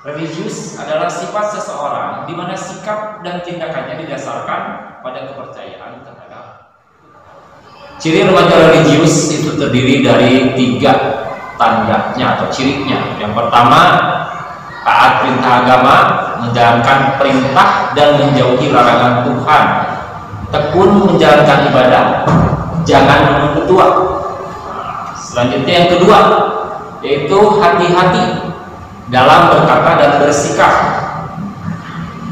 Religius adalah sifat seseorang di mana sikap dan tindakannya didasarkan pada kepercayaan terhadap. Ciri remaja religius itu terdiri dari 3 tandanya atau cirinya. Yang pertama, taat perintah agama, menjalankan perintah dan menjauhi larangan Tuhan, tekun menjalankan ibadah, jangan menurut ketua. Selanjutnya yang kedua, yaitu hati-hati dalam berkata dan bersikap.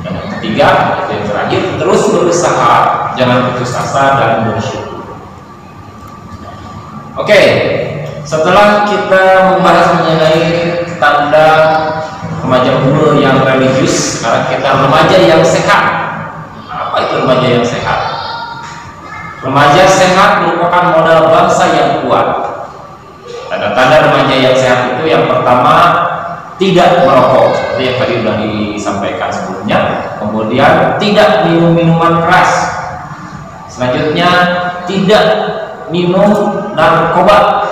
Dan yang ketiga, yang terakhir, terus berusaha, jangan putus asa dan bersyukur. Oke, setelah kita membahas mengenai tanda remaja umur yang religius, sekarang kita remaja yang sehat. Apa itu remaja yang sehat? Remaja sehat merupakan modal bangsa yang kuat. Tanda-tanda remaja yang sehat itu yang pertama, tidak merokok seperti yang tadi sudah disampaikan sebelumnya. Kemudian tidak minum minuman keras. Selanjutnya tidak minum narkoba.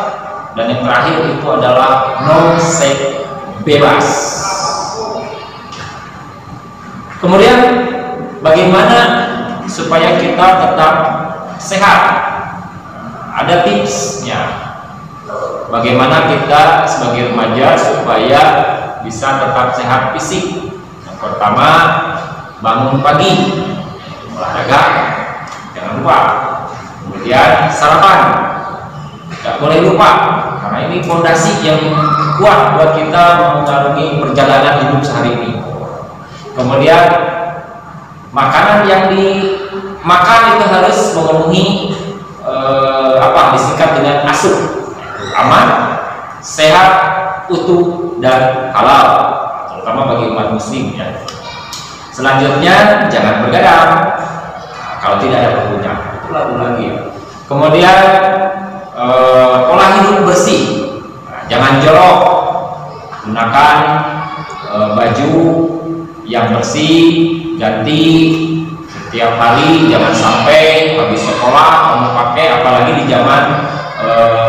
Dan yang terakhir itu adalah no seks bebas. Kemudian bagaimana supaya kita tetap sehat? Ada tipsnya. Bagaimana kita sebagai remaja supaya bisa tetap sehat fisik? Yang pertama, bangun pagi, olahraga, jangan lupa. Kemudian sarapan, tidak boleh lupa, karena ini fondasi yang kuat buat kita mengarungi perjalanan hidup sehari ini. Kemudian makanan yang dimakan itu harus memenuhi disingkat dengan ASUR, aman, sehat, utuh, dan halal, terutama bagi umat muslim ya. Selanjutnya jangan bergadang kalau tidak ada perlunya, itu lalu lagi ya. Kemudian pola hidup bersih, jangan jorok, gunakan baju yang bersih, ganti setiap hari, jangan sampai habis sekolah kamu pakai, apalagi di zaman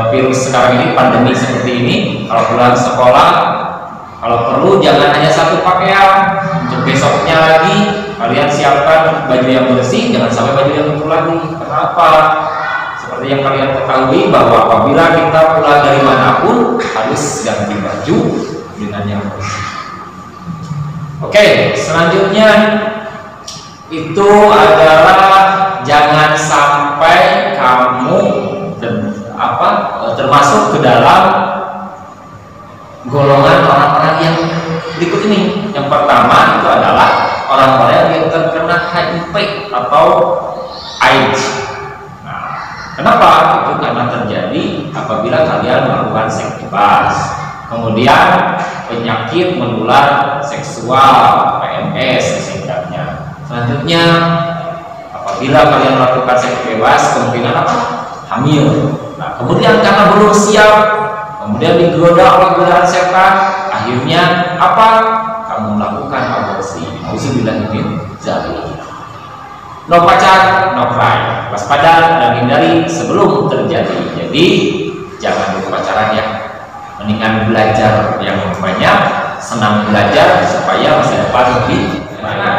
virus sekarang ini, pandemi seperti ini. Kalau pulang sekolah, kalau perlu jangan hanya satu pakaian, untuk besoknya lagi kalian siapkan baju yang bersih, jangan sampai baju yang kotor lagi. Kenapa? Seperti yang kalian ketahui bahwa apabila kita pulang dari manapun harus ganti baju dengan yang bersih. Oke, selanjutnya itu adalah jangan sampai kamu termasuk ke dalam golongan orang-orang yang berikut ini. Yang pertama itu adalah orang-orang yang terkena HIV atau AIDS. Nah, kenapa? Itu karena terjadi apabila kalian melakukan seks bebas. Kemudian penyakit menular seksual, PMS singkatnya. Selanjutnya, apabila kalian melakukan seks bebas, kemungkinan apa? Hamil. Nah, kemudian karena belum siap, kemudian digoda oleh godaan setan, akhirnya apa? Kamu melakukan aborsi. Auzubillahi min dzalik. No pacar, no cry. Waspada dan hindari sebelum terjadi. Jadi jangan dulu pacaran ya. Mendingan belajar yang banyak, senang belajar supaya masa depan lebih baik.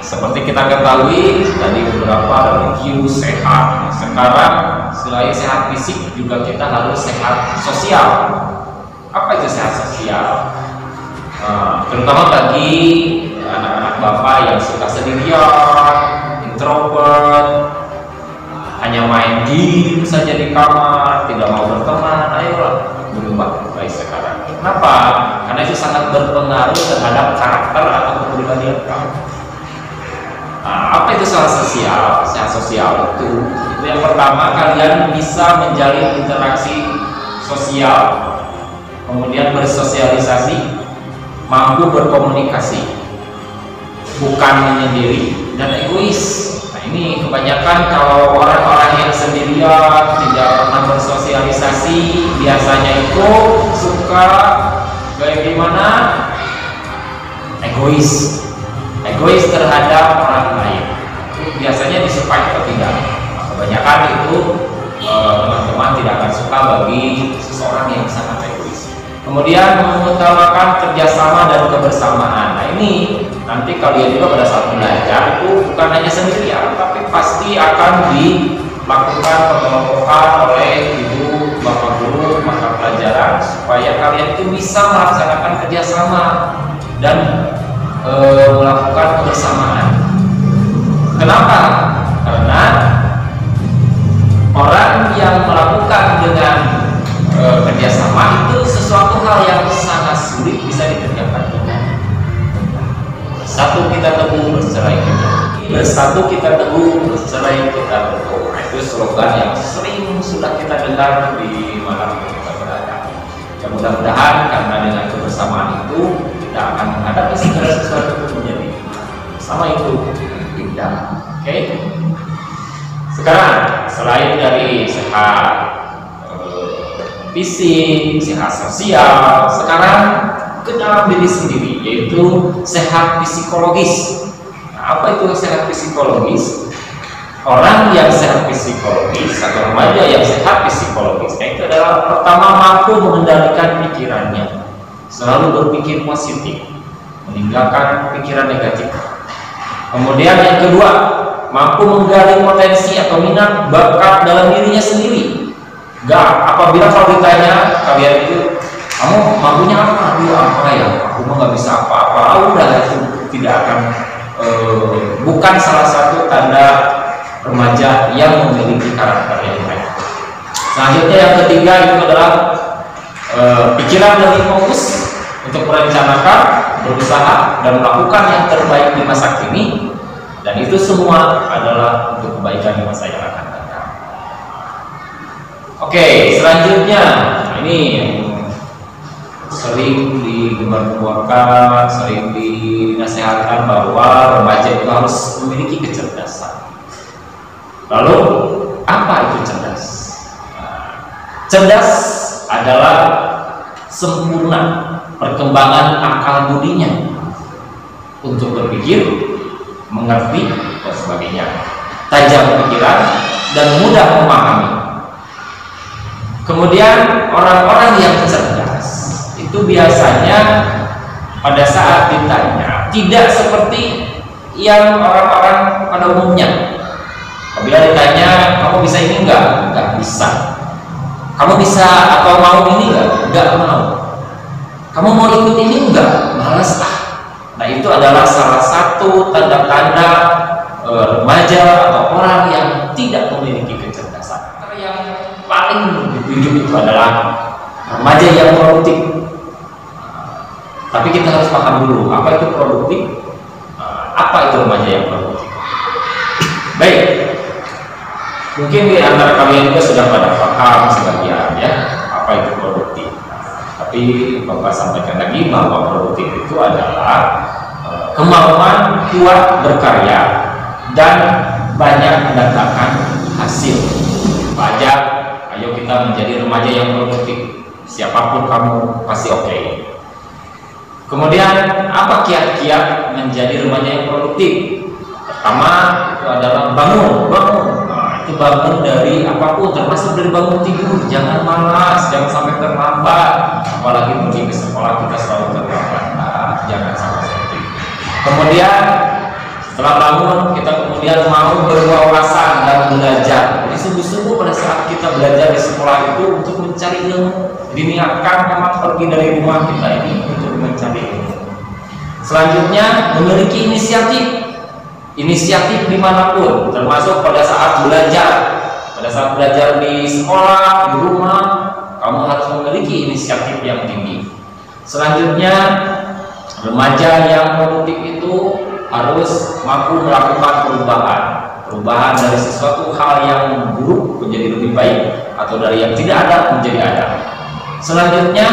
Seperti kita ketahui tadi beberapa review sehat. Sekarang selain sehat fisik juga kita harus sehat sosial. Apa itu sehat sosial? Terutama bagi anak-anak bapak yang suka sendirian, introvert, hanya main game saja di kamar, tidak mau berteman. Ayolah berubah baik sekarang. Kenapa? Karena itu sangat berpengaruh terhadap karakter atau kepribadian kamu. Nah, apa itu sehat sosial? Sehat sosial itu yang pertama, kalian bisa menjalin interaksi sosial, kemudian bersosialisasi, mampu berkomunikasi, bukan menyendiri dan egois. Nah, ini kebanyakan kalau orang-orang yang sendirian, tidak pernah bersosialisasi, biasanya itu suka kayak gimana? Egois terhadap orang lain. Itu biasanya disukai atau tidak. Nah, kebanyakan itu teman-teman tidak akan suka bagi seseorang yang sangat egois. Kemudian mengutamakan kerjasama dan kebersamaan. Nah ini nanti kalian juga pada saat belajar itu bukan hanya sendirian, tapi pasti akan dilakukan pengelompokan oleh ibu bapak guru mata pelajaran supaya kalian itu bisa melaksanakan kerjasama dan melakukan kebersamaan. Kenapa? Karena orang yang melakukan dengan kerjasama itu sesuatu hal yang sangat sulit bisa dikerjakan. Bersatu kita teguh, bercerai kita. Bersatu kita teguh, bercerai kita teguh. Itu slogan yang sering sudah kita dengar di mana kita berada. Ya mudah-mudahan karena dengan kebersamaan itu kita akan menghadapi segala sesuatu menjadi sama itu indah. Oke? Sekarang selain dari sehat fisik, sehat sosial, sekarang ke dalam diri sendiri, yaitu sehat psikologis. Nah, apa itu sehat psikologis? Orang yang sehat psikologis atau remaja yang sehat psikologis itu adalah pertama mampu mengendalikan pikirannya, selalu berpikir positif, meninggalkan pikiran negatif. Kemudian yang kedua, mampu menggali potensi atau minat bakat dalam dirinya sendiri. Apabila kalau ditanya kalian itu, kamu mampunya apa? Aduh, apa ya? Aku mah nggak bisa apa-apa. Udah itu tidak akan bukan salah satu tanda remaja yang memiliki karakter yang baik. Selanjutnya yang ketiga itu adalah pikiran lebih fokus untuk merencanakan, berusaha dan melakukan yang terbaik di masa kini, dan itu semua adalah untuk kebaikan di masa yang akan datang. Oke, selanjutnya ini yang sering digembar-gemborkan, sering dinasihatkan bahwa remaja itu harus memiliki kecerdasan. Lalu apa itu cerdas? Cerdas adalah sempurna perkembangan akal budinya untuk berpikir, mengerti dan sebagainya, tajam pikiran dan mudah memahami. Kemudian orang-orang yang cerdas itu biasanya pada saat ditanya tidak seperti yang orang-orang pada umumnya. Apabila ditanya, kamu bisa ini enggak bisa. Kamu bisa atau mau ini enggak mau. Kamu mau ikut ini enggak? Malas ah. Nah itu adalah salah satu tanda-tanda remaja atau orang yang tidak memiliki kecerdasan. Yang paling ditunjuk itu adalah remaja yang produktif. Tapi kita harus paham dulu apa itu produktif, apa itu remaja yang produktif. Baik, mungkin di antara kalian juga sudah pada paham sebagian ya apa itu produktif. Tapi Bapak sampaikan lagi bahwa produktif itu adalah kemauan kuat berkarya dan banyak mendatangkan hasil. Remaja, ayo kita menjadi remaja yang produktif. Siapapun kamu pasti oke. Kemudian apa kiat-kiat menjadi remaja yang produktif? Pertama itu adalah bangun. Nah, itu bangun dari apapun, termasuk dari bangun tidur. Jangan malas, jangan sampai terlambat. Apalagi pergi ke sekolah kita selalu terlambat. Nah, jangan sampai seperti itu. Kemudian setelah bangun kita kemudian mau berwawasan dan belajar. Jadi sungguh-sungguh pada saat kita belajar di sekolah itu untuk mencari ilmu. Diniatkan memang pergi dari rumah kita ini untuk mencari ilmu. Selanjutnya memiliki inisiatif dimanapun, termasuk pada saat belajar. Pada saat belajar di sekolah, di rumah, kamu harus memiliki inisiatif yang tinggi. Selanjutnya remaja yang produktif itu harus mampu melakukan perubahan dari sesuatu hal yang buruk menjadi lebih baik, atau dari yang tidak ada menjadi ada. Selanjutnya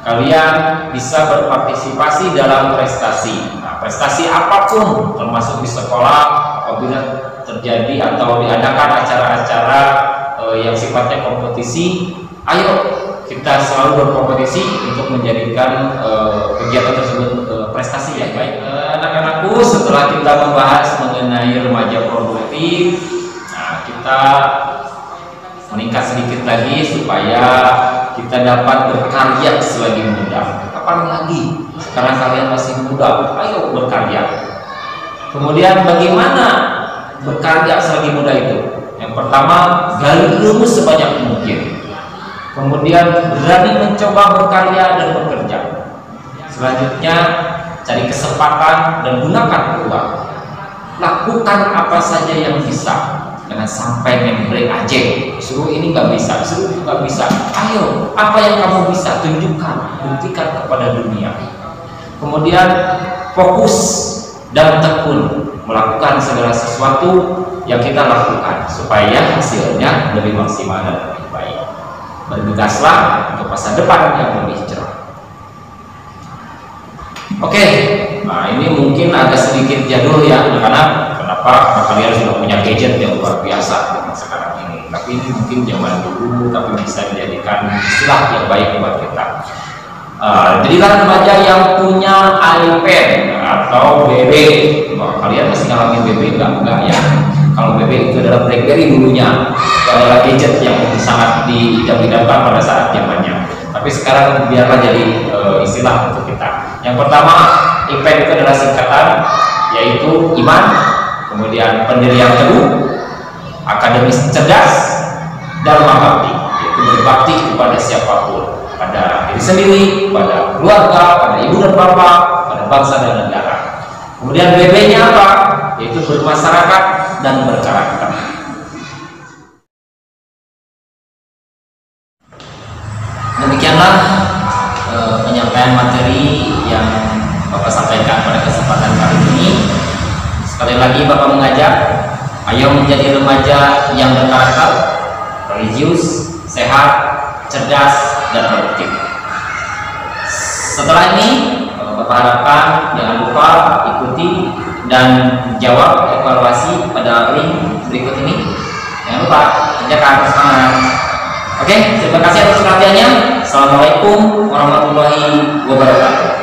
kalian bisa berpartisipasi dalam prestasi. Nah, prestasi apapun, termasuk di sekolah, apabila terjadi atau diadakan acara-acara yang sifatnya kompetisi, ayo kita selalu berkompetisi untuk menjadikan kegiatan tersebut prestasi yang baik. Anak-anakku, setelah kita membahas mengenai remaja produktif, nah kita meningkat sedikit lagi supaya kita dapat berkarya selagi muda. Kapan lagi? Sekarang kalian masih muda, ayo berkarya. Kemudian bagaimana berkarya selagi muda itu? Yang pertama, gali ilmu sebanyak mungkin. Kemudian berani mencoba berkarya dan bekerja. Selanjutnya, cari kesempatan dan gunakan peluang. Lakukan apa saja yang bisa. Jangan sampai membrek aja, suruh ini nggak bisa, suruh itu nggak bisa. Ayo, apa yang kamu bisa tunjukkan, buktikan kepada dunia. Kemudian fokus dan tekun melakukan segala sesuatu yang kita lakukan supaya hasilnya lebih maksimal dan lebih baik. Bergegaslah untuk masa depan yang lebih cerah. Oke, nah ini mungkin agak sedikit jadul ya, karena kenapa kalian sudah punya gadget yang luar biasa dengan sekarang ini. Tapi ini mungkin zaman dulu, tapi bisa dijadikan istilah yang baik buat kita. Jadilah remaja yang punya iPad atau BB. Kalian masih ngalamin BB enggak ya? Kalau BB itu adalah BlackBerry dulunya, itu adalah gadget yang sangat diidam-idamkan pada saat zamannya. Tapi sekarang biarlah jadi istilah untuk kita. Yang pertama, iPad itu adalah singkatan, yaitu iman, kemudian pendirian teguh, akademis cerdas, dan mengabdi, yaitu berbakti kepada siapapun, pada diri sendiri, pada keluarga, pada ibu dan bapak, pada bangsa dan negara. Kemudian BB-nya apa? Yaitu bermasyarakat dan berkarakter. Demikianlah penyampaian materi yang Bapak sampaikan pada kesempatan kali ini. Sekali lagi Bapak mengajak, ayo menjadi remaja yang berkarakter, religius, sehat, cerdas, dan produktif. Setelah ini Bapak harapkan jangan lupa ikuti dan jawab evaluasi pada link berikut ini. Jangan lupa kerjakan, semangat. Oke, terima kasih atas perhatiannya. Assalamualaikum warahmatullahi wabarakatuh.